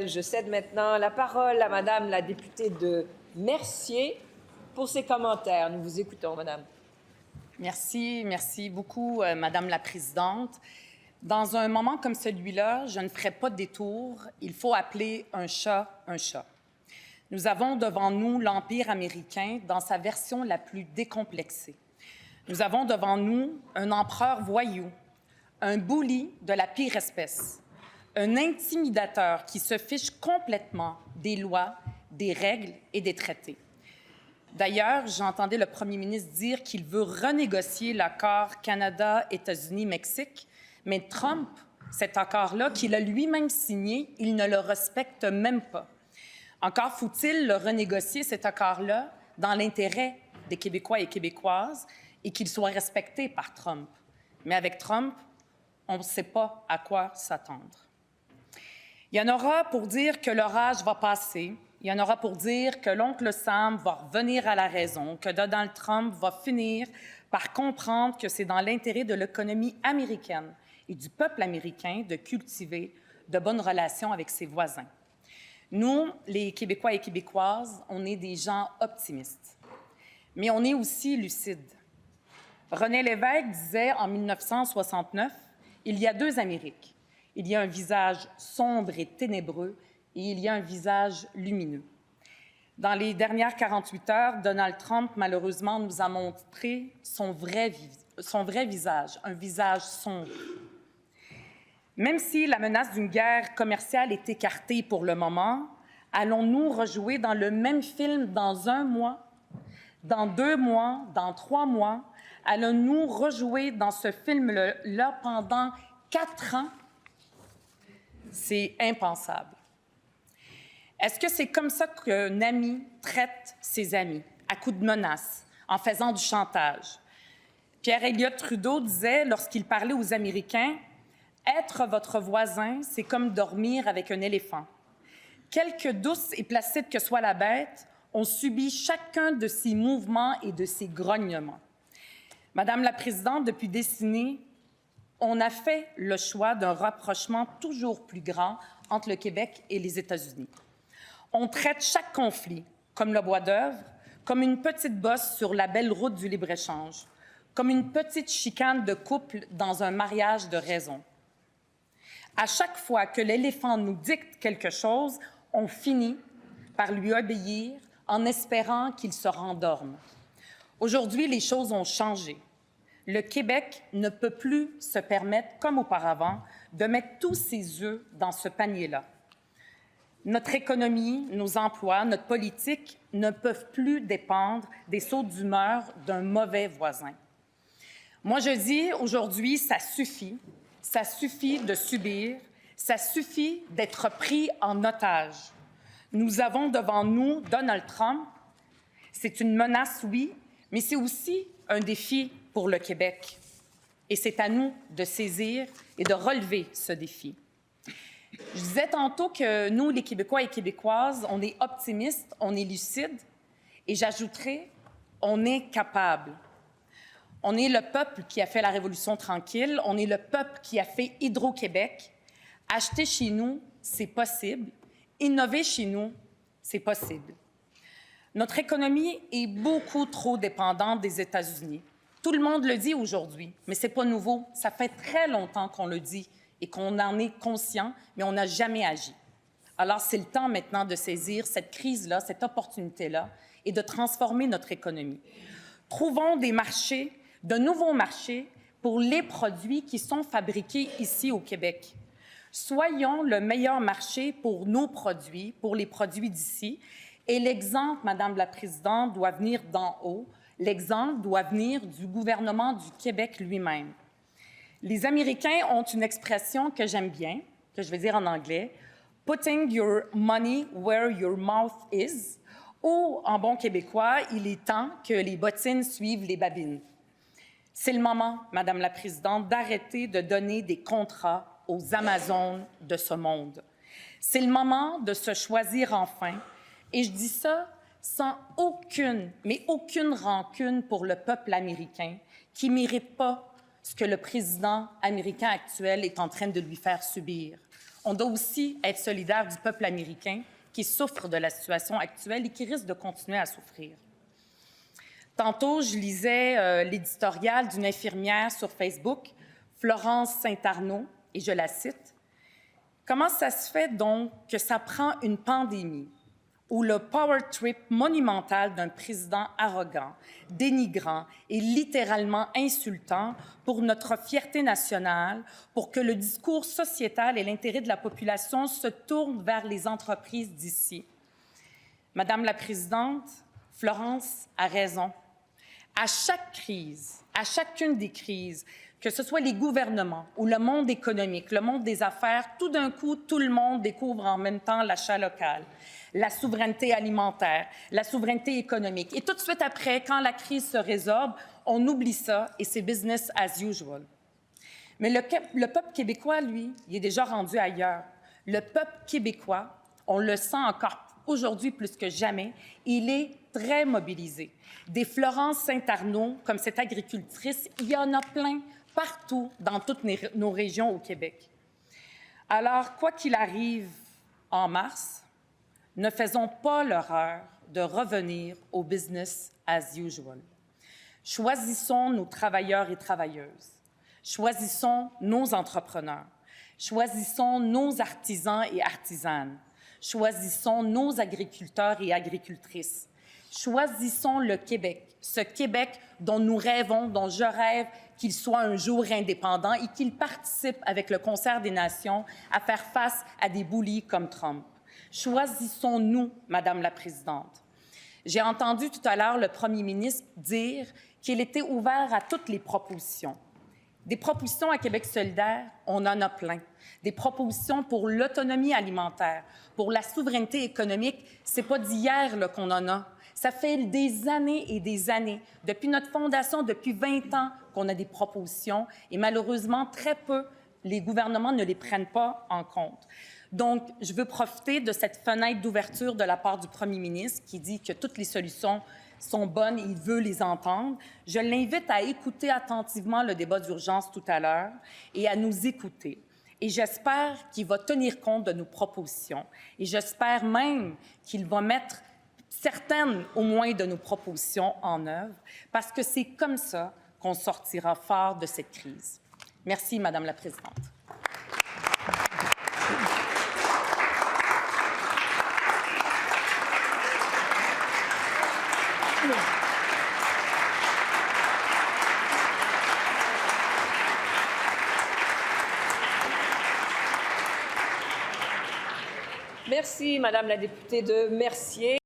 Je cède maintenant la parole à Madame la députée de Mercier pour ses commentaires. Nous vous écoutons, Madame. Merci beaucoup, Madame la Présidente. Dans un moment comme celui-là, je ne ferai pas de détour. Il faut appeler un chat un chat. Nous avons devant nous l'Empire américain dans sa version la plus décomplexée. Nous avons devant nous un empereur voyou, un bully de la pire espèce, un intimidateur qui se fiche complètement des lois, des règles et des traités. D'ailleurs, j'entendais le premier ministre dire qu'il veut renégocier l'accord Canada-États-Unis-Mexique, mais Trump, cet accord-là, qu'il a lui-même signé, il ne le respecte même pas. Encore faut-il le renégocier, cet accord-là, dans l'intérêt des Québécois et Québécoises et qu'il soit respecté par Trump. Mais avec Trump, on ne sait pas à quoi s'attendre. Il y en aura pour dire que l'orage va passer. Il y en aura pour dire que l'oncle Sam va revenir à la raison, que Donald Trump va finir par comprendre que c'est dans l'intérêt de l'économie américaine et du peuple américain de cultiver de bonnes relations avec ses voisins. Nous, les Québécois et Québécoises, on est des gens optimistes, mais on est aussi lucides. René Lévesque disait en 1969, « Il y a deux Amériques. Il y a un visage sombre et ténébreux et il y a un visage lumineux. » Dans les dernières 48 heures, Donald Trump, malheureusement, nous a montré son vrai visage, un visage sombre. Même si la menace d'une guerre commerciale est écartée pour le moment, allons-nous rejouer dans le même film dans 1 mois, dans 2 mois, dans 3 mois? Allons-nous rejouer dans ce film-là pendant 4 ans? C'est impensable. Est-ce que c'est comme ça qu'un ami traite ses amis, à coups de menaces, en faisant du chantage? Pierre Elliott Trudeau disait, lorsqu'il parlait aux Américains, « Être votre voisin, c'est comme dormir avec un éléphant. Quelque douce et placide que soit la bête, on subit chacun de ses mouvements et de ses grognements. » Madame la Présidente, depuis des décennies, on a fait le choix d'un rapprochement toujours plus grand entre le Québec et les États-Unis. On traite chaque conflit comme le bois d'œuvre, comme une petite bosse sur la belle route du libre-échange, comme une petite chicane de couple dans un mariage de raison. À chaque fois que l'éléphant nous dicte quelque chose, on finit par lui obéir en espérant qu'il se rendorme. Aujourd'hui, les choses ont changé. Le Québec ne peut plus se permettre, comme auparavant, de mettre tous ses œufs dans ce panier-là. Notre économie, nos emplois, notre politique ne peuvent plus dépendre des sauts d'humeur d'un mauvais voisin. Moi, je dis aujourd'hui, ça suffit de subir, ça suffit d'être pris en otage. Nous avons devant nous Donald Trump. C'est une menace, oui, mais c'est aussi un défi pour le Québec. Et c'est à nous de saisir et de relever ce défi. Je disais tantôt que nous, les Québécois et Québécoises, on est optimistes, on est lucides, et j'ajouterais, on est capable. On est le peuple qui a fait la Révolution tranquille, on est le peuple qui a fait Hydro-Québec. Acheter chez nous, c'est possible. Innover chez nous, c'est possible. Notre économie est beaucoup trop dépendante des États-Unis. Tout le monde le dit aujourd'hui, mais ce n'est pas nouveau. Ça fait très longtemps qu'on le dit et qu'on en est conscient, mais on n'a jamais agi. Alors, c'est le temps maintenant de saisir cette crise-là, cette opportunité-là, et de transformer notre économie. Trouvons des marchés, de nouveaux marchés pour les produits qui sont fabriqués ici au Québec. Soyons le meilleur marché pour nos produits, pour les produits d'ici. Et l'exemple, Madame la Présidente, doit venir d'en haut. L'exemple doit venir du gouvernement du Québec lui-même. Les Américains ont une expression que j'aime bien, que je vais dire en anglais, « putting your money where your mouth is », ou, en bon québécois, il est temps que les bottines suivent les babines. C'est le moment, Madame la Présidente, d'arrêter de donner des contrats aux Amazones de ce monde. C'est le moment de se choisir enfin, et je dis ça sans aucune rancune pour le peuple américain qui ne mérite pas ce que le président américain actuel est en train de lui faire subir. on doit aussi être solidaire du peuple américain qui souffre de la situation actuelle et qui risque de continuer à souffrir. Tantôt, je lisais l'éditorial d'une infirmière sur Facebook, Florence Saint-Arnaud, et je la cite. « Comment ça se fait donc que ça prend une pandémie où le power trip monumental d'un président arrogant, dénigrant et littéralement insultant pour notre fierté nationale, pour que le discours sociétal et l'intérêt de la population se tournent vers les entreprises d'ici? » Madame la Présidente, Florence a raison. À chaque crise, à chacune des crises, que ce soit les gouvernements ou le monde économique, le monde des affaires, tout d'un coup, tout le monde découvre en même temps l'achat local, la souveraineté alimentaire, la souveraineté économique. Et tout de suite après, quand la crise se résorbe, on oublie ça et c'est business as usual. Mais le peuple québécois, lui, il est déjà rendu ailleurs. Le peuple québécois, on le sent encore aujourd'hui plus que jamais, il est très mobilisé. Des Florence Saint-Arnaud, comme cette agricultrice, il y en a plein partout dans toutes nos régions au Québec. Alors, quoi qu'il arrive en mars, ne faisons pas l'erreur de revenir au business as usual. Choisissons nos travailleurs et travailleuses. Choisissons nos entrepreneurs. Choisissons nos artisans et artisanes. Choisissons nos agriculteurs et agricultrices. Choisissons le Québec, ce Québec dont nous rêvons, dont je rêve qu'il soit un jour indépendant et qu'il participe avec le Concert des Nations à faire face à des bullies comme Trump. Choisissons-nous, Madame la Présidente. J'ai entendu tout à l'heure le premier ministre dire qu'il était ouvert à toutes les propositions. Des propositions à Québec solidaire, on en a plein. Des propositions pour l'autonomie alimentaire, pour la souveraineté économique, c'est pas d'hier qu'on en a. Ça fait des années et des années, depuis notre fondation, depuis 20 ans, qu'on a des propositions et malheureusement, très peu, les gouvernements ne les prennent pas en compte. Donc, je veux profiter de cette fenêtre d'ouverture de la part du premier ministre qui dit que toutes les solutions sont bonnes et il veut les entendre. Je l'invite à écouter attentivement le débat d'urgence tout à l'heure et à nous écouter. Et j'espère qu'il va tenir compte de nos propositions. Et j'espère même qu'il va mettre certaines, au moins, de nos propositions en œuvre, parce que c'est comme ça qu'on sortira fort de cette crise. Merci, Madame la Présidente. Merci, Madame la députée de Mercier.